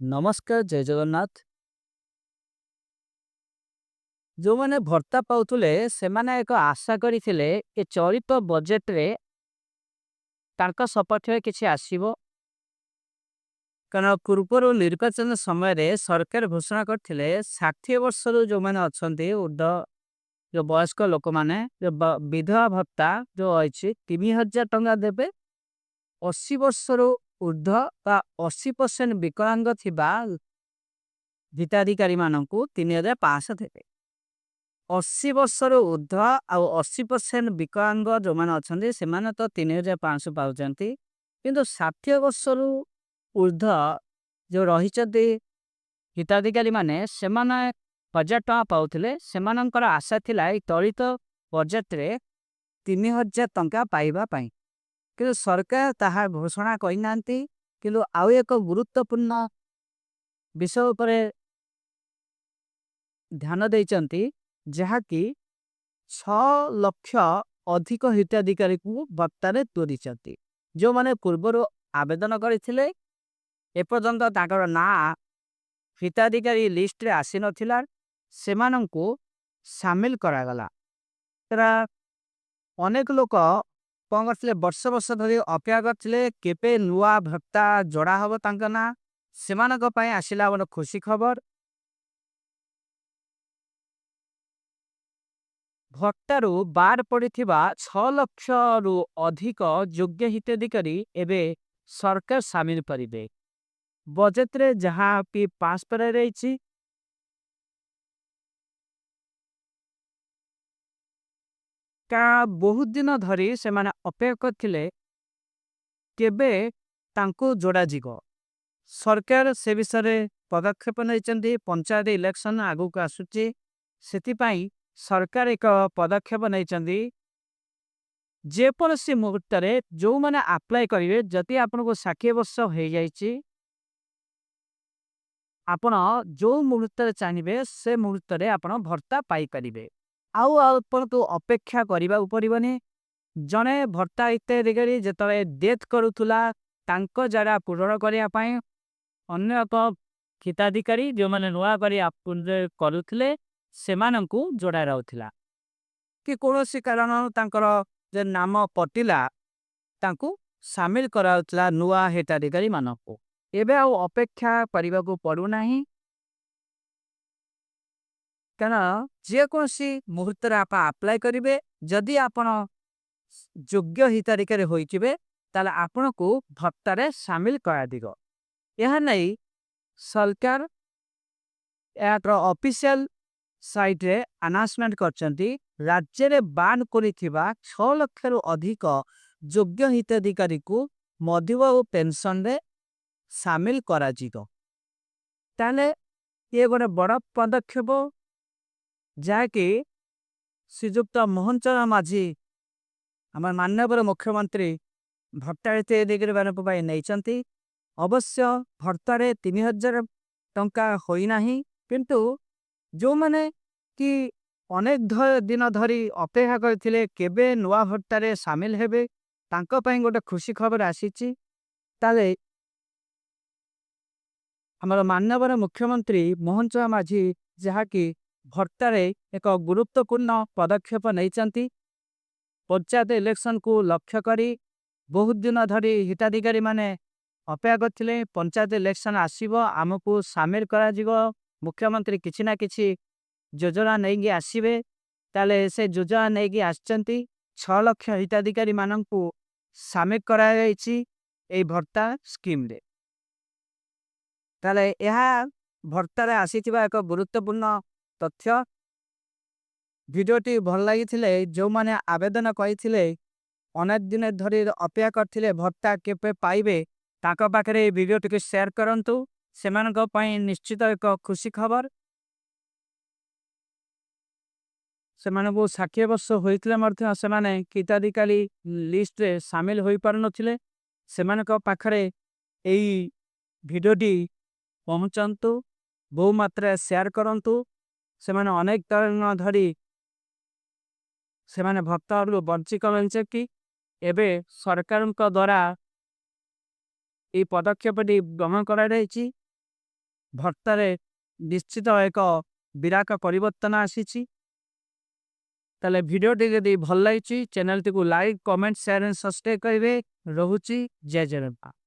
नमस्कार जय जगन्नाथ। जो माने भर्ता पाउथुले सेमाने एक आशा करिथिले ए चलित बजेट रे तांका सपक्षरे किछि आसीबो। कारण पूर्वर निर्वाचन समय रे सरकार घोषणा करथिले 60 वर्षर जो माने अछंती उर्ध जो वयस्क लोक माने जो विधवा भत्ता जो अछि 3000 टंका देबे। 80 वर्षर ऊर्ध बा 80% विकलांग थिबा हिताधिकारी माननकु 3500 देबे। 80 वर्षर ऊर्ध्व आउ 80% विकलांग जो माने अछंती सेमाने तो 3500 पाउचंती। किंतु 60 वर्षर ऊर्ध्व जो रहिचंती हिताधिकारी माने सेमाने 1000 टଙ୍କା पाउथिले। सेमानंकर आशा थिला ए तळित बजेट रे 3000 टଙ୍କା पाइबा पई। किंतु सरकार ताहा घोषणा करि नांती। किंतु आउ एक गुरुत्वपूर्ण विषय उपरे ध्यान देइचंती जहा कि 6 लक्ष अधिक हिताधिकारी को भत्तारे तोरिचंती। जो माने पूर्वरो आवेदन करिथिले एपर्यंत ताकर ना हिताधिकारी लिस्ट रे आसी नथिला। सेमानंकु शामिल करागला। तरा अनेक लोक कौन करथिले वर्ष वर्ष धरि अपेक्षा करथिले केपे नुआ भत्ता जोड़ा हबो तांका ना। सेमानक पई आसिला बड़ खुशी खबर। भट्टारू बार पड़िथिबा 6 लक्ष रु अधिक योग्य हिताधिकारी एबे सरकार शामिल करिबे। बजेट रे जहां पी पास पर रहिछि का बहुत दिन धरी से माने अपेक्षा करथिले केबे तांको जोड़ा जिगो। सरकार से विषय रे पदक्षेप नैचंती। पंचायत इलेक्शन आगु को आसुची सेति पई सरकार एक पदक्षेप नैचंती। जे पलसी मुहूर्त रे जो माने अप्लाई करिवे जति आपन को 60 वर्ष हो जाईची आपण जो मुहूर्त रे चानिबे से मुहूर्त रे आपण भर्ता पाई परिबे। आउ आपण तो अपेक्षा करिबा उपरिबनी। जने भर्ता इते दिगरी जेतले डेथ करूथुला तांको जरा पूरण करिया पई अन्य एक हिताधिकारी जो माने नुआ करी आपुन करूथले सेमानंकु जोड़ा राउथिला। कि कोनोसी कारण तांकर जे नाम पटिला तांकु शामिल कराउथला नुआ हिताधिकारी मानको। एबे आउ अपेक्षा परिबाकु पड़ू नाही। कना जे कोनोसी मुहूर्त रे आपा अप्लाई करिवे जदि आपण योग्य हिताधिकारी होइथिबे ताले आपनको भत्ता रे शामिल करा दिगो। यह नहीं सरकार यार ऑफिशियल साइट रे अनाउंसमेंट करचंती राज्य रे बान करिथिबा 6 लाख रु अधिक योग्य हिताधिकारी को मधुवा और पेंशन रे शामिल करा जिगो। ताले ये गोटे बड़ पदक्षेप जाके श्रीजुक्त मोहन चरण माझी आम माननीय मुख्यमंत्री भट्टा हिताधिकारी मान नहीं। अवश्य भर्तारे 3000 टंका होई नाही। किंतु जो माने कि अनेक दिन धरी अपेक्षा करथिले केबे नुआ भट्टारे शामिल हेबे तांको पई गोटे खुशी खबर आसीची। ताले हमर माननीय मुख्यमंत्री मोहन चरण माझी जहा कि भट्टारे एक गुरुत्वपूर्ण पदक्षेप नैचंती। पंचायत इलेक्शन को लक्ष्य करी बहुत दिन धरी हिताधिकारी माने अपेक्षा करथिले पंचायत इलेक्शन आसीबो आमको शामिल करा जिगो। मुख्यमंत्री किछि ना किछि योजना नैगी आसीबे। ताले से योजना नैगी आछंती 6 लाख हिताधिकारी माननकु शामिल करा जाईची ए भर्ता स्कीम रे। ताले यहा भर्ता रे आसीथिबा एक गुरुत्वपूर्ण तथ्य। भिडियोटी भल लागिथिले जो माने आवेदन करिथिले अनेक दिन धरी अपेक्षा करथिले भत्ता केपे पाइबे ताका पाखरे वीडियोटी के शेयर करंतु। सेमानक पई निश्चित एक खुशी खबर। सेमानकु 60 वर्ष होइतले मर्थे सेमाने हिताधिकारी लिस्ट रे शामिल होई पार नथिले। सेमानक पाखरे एई भिडियोटी पहुंचंतु बहु मात्रा शेयर करंतु। सेमाने अनेक दिन धरी सेमाने भत्ता बंची करेंचे कि एबे सरकार द्वारा ये पदक्षेप ग्रहण करा जायछि। ଭତ୍ତାରେ ନିଶ୍ଚିତ ଏକ ବିରାଟ ପରିବର୍ତ୍ତନ ଆସିଛି। ତାହେଲେ ଭିଡ଼ିଓଟି ଯଦି ଭଲ ଲାଗିଛି ଚ୍ୟାନେଲଟିକୁ like comment share and subscribe କରିବେ। ରହୁଛି ଜୟ ଜଗନ୍ନାଥ।